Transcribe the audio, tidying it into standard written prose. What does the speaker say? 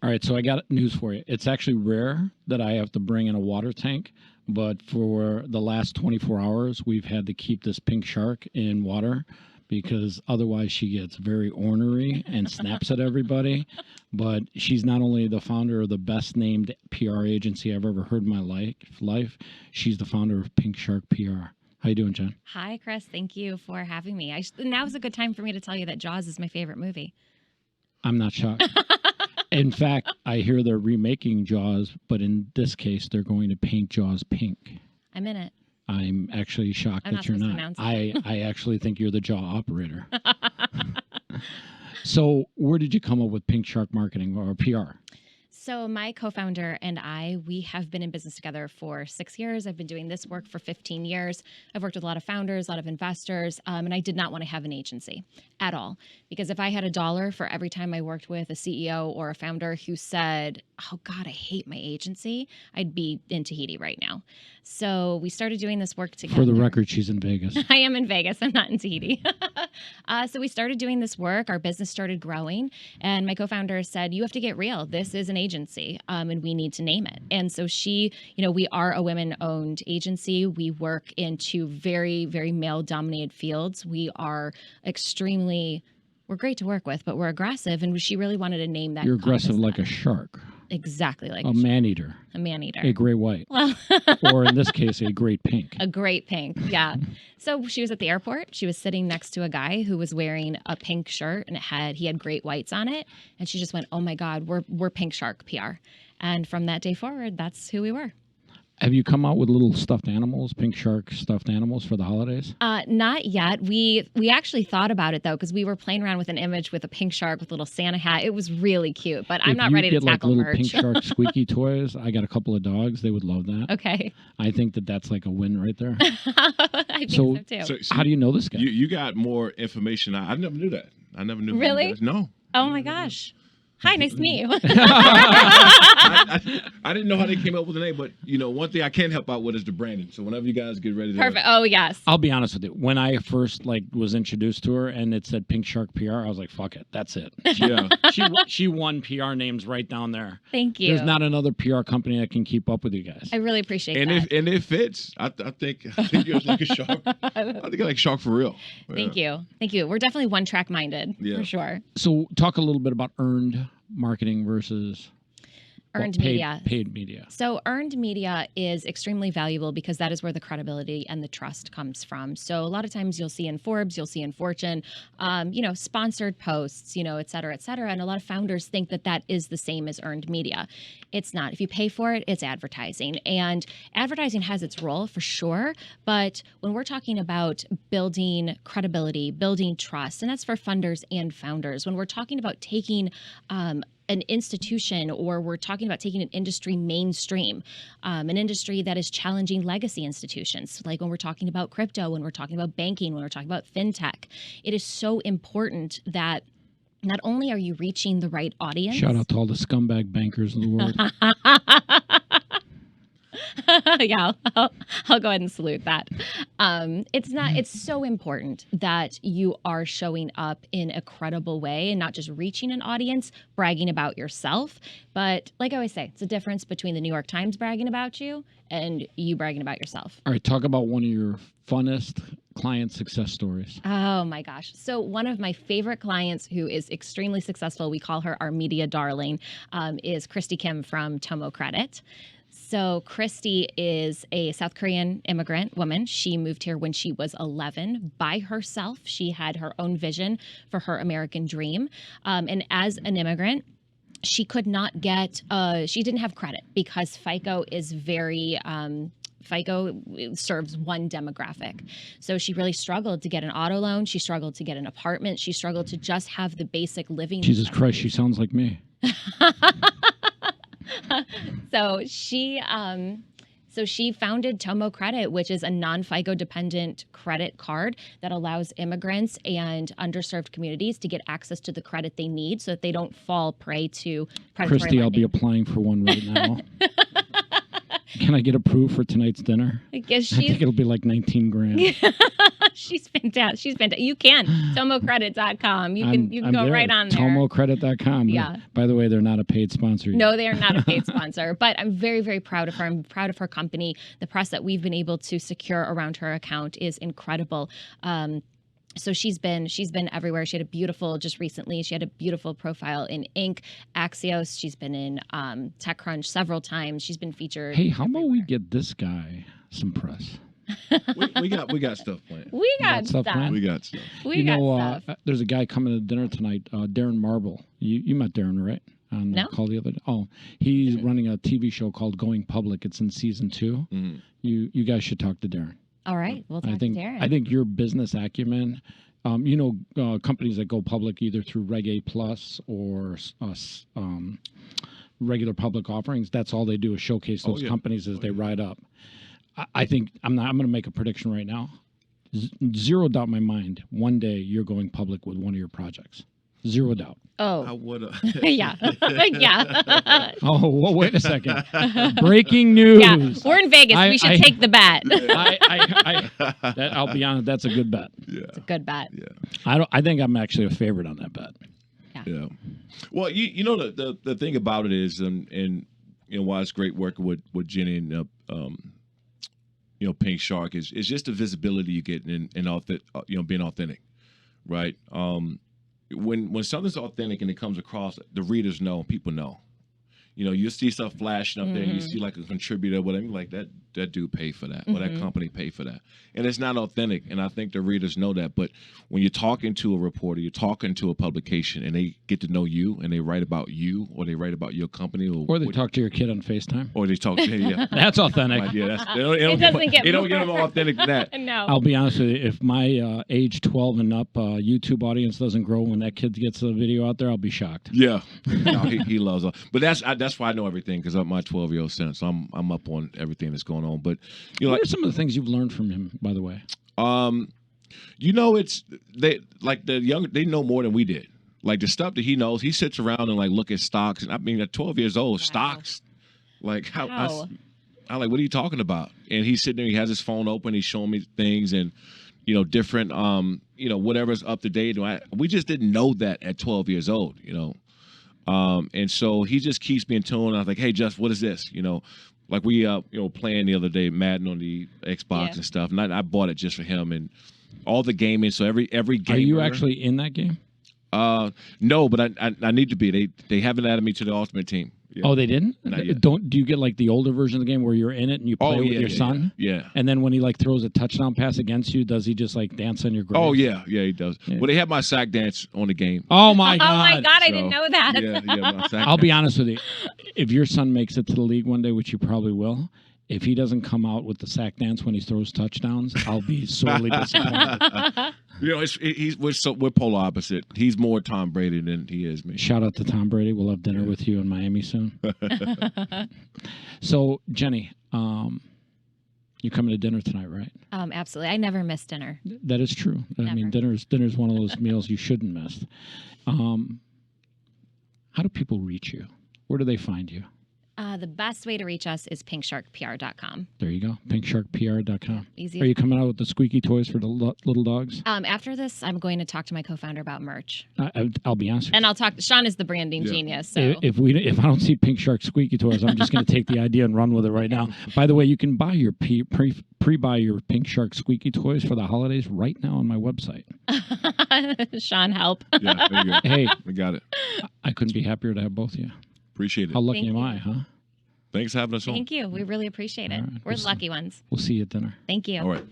All right, so I got news for you. It's actually rare that I have to bring in a water tank, but for the last 24 hours, we've had to keep this pink shark in water because otherwise she gets very ornery and snaps at everybody. But she's not only the founder of the best named PR agency I've ever heard in my life, she's the founder of Pink Shark PR. How you doing, Jen? Hi, Chris. Thank you for having me. Now's a good time for me to tell you that Jaws is my favorite movie. I'm not shocked. In fact, I hear they're remaking Jaws, but in this case, they're going to paint Jaws pink. I'm in it. I'm actually shocked that you're not. I actually think you're the jaw operator. So where did you come up with Pink Shark Marketing or PR? So my co-founder and I, we have been in business together for 6 years. I've been doing this work for 15 years. I've worked with a lot of founders, a lot of investors, and I did not want to have an agency at all. Because if I had $1 for every time I worked with a CEO or a founder who said, oh God, I hate my agency, I'd be in Tahiti right now. So we started doing this work together. For the record, she's in Vegas. I am in Vegas. I'm not in Tahiti. So we started doing this work. Our business started growing. And my co-founder said, you have to get real. This is an agency, and we need to name it. And so we are a women-owned agency. We work in two very, very male-dominated fields. We're great to work with, but we're aggressive. And she really wanted to name that. You're aggressive like a shark. Exactly like a man-eater. A man-eater. A great white. Or in this case, a great pink. A great pink, yeah. So she was at the airport. She was sitting next to a guy who was wearing a pink shirt, and he had great whites on it. And she just went, oh my God, we're Pink Shark PR. And from that day forward, that's who we were. Have you come out with little stuffed animals, Pink Shark stuffed animals for the holidays? Not yet. We actually thought about it, though, because we were playing around with an image with a pink shark with a little Santa hat. It was really cute, but I'm not ready to tackle merch. If you get like little Pink Shark squeaky toys, I got a couple of dogs. They would love that. Okay. I think that's like a win right there. I think so, too. So how do you know this guy? You got more information. I never knew that. I never knew. Really? No. Oh, my gosh. Hi, nice to meet you. I didn't know how they came up with the name, but one thing I can help out with is the branding. So whenever you guys get ready to Perfect. Oh, yes. I'll be honest with you. When I first was introduced to her and it said Pink Shark PR, I was like, fuck it. That's it. Yeah. She won PR names right down there. Thank you. There's not another PR company that can keep up with you guys. I really appreciate that. And it fits. I think you're like a shark. I think you're like shark for real. Thank you. Thank you. We're definitely one track minded for sure. So talk a little bit about earned marketing versus earned media. Paid media. So earned media is extremely valuable because that is where the credibility and the trust comes from. So a lot of times you'll see in Forbes, you'll see in Fortune, sponsored posts, et cetera, et cetera. And a lot of founders think that is the same as earned media. It's not. If you pay for it, it's advertising. And advertising has its role for sure. But when we're talking about building credibility, building trust, and that's for funders and founders, when we're talking about taking an institution, or we're talking about taking an industry mainstream, an industry that is challenging legacy institutions, like when we're talking about crypto, when we're talking about banking, when we're talking about fintech, it is so important that not only are you reaching the right audience. Shout out to all the scumbag bankers in the world. Yeah, I'll go ahead and salute that. It's so important that you are showing up in a credible way and not just reaching an audience, bragging about yourself. But like I always say, it's a difference between the New York Times bragging about you and you bragging about yourself. All right, talk about one of your funnest client success stories. Oh my gosh. So one of my favorite clients who is extremely successful, we call her our media darling, is Christy Kim from Tomo Credit. So Christy is a South Korean immigrant woman. She moved here when she was 11 by herself. She had her own vision for her American dream. And as an immigrant, she could not get, she didn't have credit because FICO is very, FICO serves one demographic. So she really struggled to get an auto loan. She struggled to get an apartment. She struggled to just have the basic living. Jesus Christ, she sounds like me. So she founded Tomo Credit, which is a non-FICO dependent credit card that allows immigrants and underserved communities to get access to the credit they need so that they don't fall prey to predatory Christy, lending. I'll be applying for one right now. Can I get approved for tonight's dinner? I guess I think she's it'll be like 19 grand. she's fantastic. She's fantastic. You can tomocredit.com. You can I'm go there. right on there. Tomocredit.com. Yeah. By the way, they're not a paid sponsor yet. No, they are not a paid sponsor, but I'm very, very proud of her. I'm proud of her company. The press that we've been able to secure around her account is incredible. So she's been everywhere. She had a beautiful, just recently, she had a beautiful profile in Inc., Axios. She's been in TechCrunch several times. She's been featured. Hey, how about we everywhere. get this guy some press? we got stuff planned. We got stuff stuff. planned? We got stuff. We got stuff. There's a guy coming to dinner tonight, Darren Marble. You met Darren, right? On the No. call the other day. Oh, he's running a TV show called Going Public. It's in season 2. Mm-hmm. You guys should talk to Darren. All right, we'll talk I think to Darren. I think your business acumen, companies that go public either through Reg A Plus or regular public offerings. That's all they do is showcase those companies as they ride up. I think I'm going to make a prediction right now. Zero doubt in my mind. One day you're going public with one of your projects. Zero doubt. I Oh, would. yeah, yeah, Oh, well, wait a second. Breaking news. yeah. We're in Vegas. We should take the bet. I'll be honest. That's a good bet. Yeah. It's a good bet. Yeah. I think I'm actually a favorite on that bet. Yeah. Well, you know the thing about it is, and you know why it's great working with Jenny and Pink Shark is just the visibility you get in being authentic, right? When something's authentic and it comes across, the readers know, people know. You know, you see stuff flashing up there, and you see like a contributor, whatever, like that dude paid for that, or that company paid for that, and it's not authentic. And I think the readers know that. But when you're talking to a reporter, you're talking to a publication, and they get to know you, and they write about you, or they write about your company, Or they talk to your kid on FaceTime. or they talk. Yeah, That's authentic. like, yeah, they don't get more authentic than that. No. I'll be honest with you. If my age 12 and up YouTube audience doesn't grow when that kid gets the video out there, I'll be shocked. Yeah, no, he loves it. But that's why I know everything, because I'm my 12-year-old son, so I'm up on everything that's going on. But What are some of the things you've learned from him, by the way? it's they know more than we did. Like the stuff that he knows, he sits around and like look at stocks. And I mean, at 12 years old, stocks. Like how I like, what are you talking about? And he's sitting there, he has his phone open, he's showing me things and different whatever's up to date. We just didn't know that at 12 years old, and so he just keeps me in tune. I was like, hey, Jeff, what is this? Like we playing the other day Madden on the Xbox and stuff, and I bought it just for him and all the gaming. So every game. Are you actually in that game? No, but I need to be. They haven't added me to the Ultimate Team. Yeah. Oh, they didn't? Not yet. Do you get like the older version of the game where you're in it and you play with your son? Yeah. And then when he like throws a touchdown pass against you, does he just like dance on your grave? Oh yeah, he does. Yeah. Well, they have my sack dance on the game. Oh my god! Oh my God! I didn't know that. Yeah, my sack I'll be dance. honest with you. If your son makes it to the league one day, which he probably will, if he doesn't come out with the sack dance when he throws touchdowns, I'll be sorely disappointed. We're polar opposite. He's more Tom Brady than he is me. Shout out to Tom Brady. We'll have dinner with you in Miami soon. So, Jenny, you're coming to dinner tonight, right? Absolutely. I never miss dinner. That is true. I mean, dinner's one of those meals you shouldn't miss. How do people reach you? Where do they find you? The best way to reach us is pinksharkpr.com. There you go. pinksharkpr.com. Easy. Are you coming out with the squeaky toys for the little dogs? After this, I'm going to talk to my co-founder about merch, I'll be honest with you. and I'll talk. Shawne is the branding genius. So If I don't see Pink Shark squeaky toys, I'm just going to take the idea and run with it right now. By the way, you can buy your pre-buy your Pink Shark squeaky toys for the holidays right now on my website. Shawne, help. Yeah, there you go. Hey, We got it. I couldn't be happier to have both of you. Appreciate it. How lucky Thank am you. I, huh? Thanks for having us on. Thank you. We really appreciate it. All right. We're the lucky ones. We'll see you at dinner. Thank you. All right.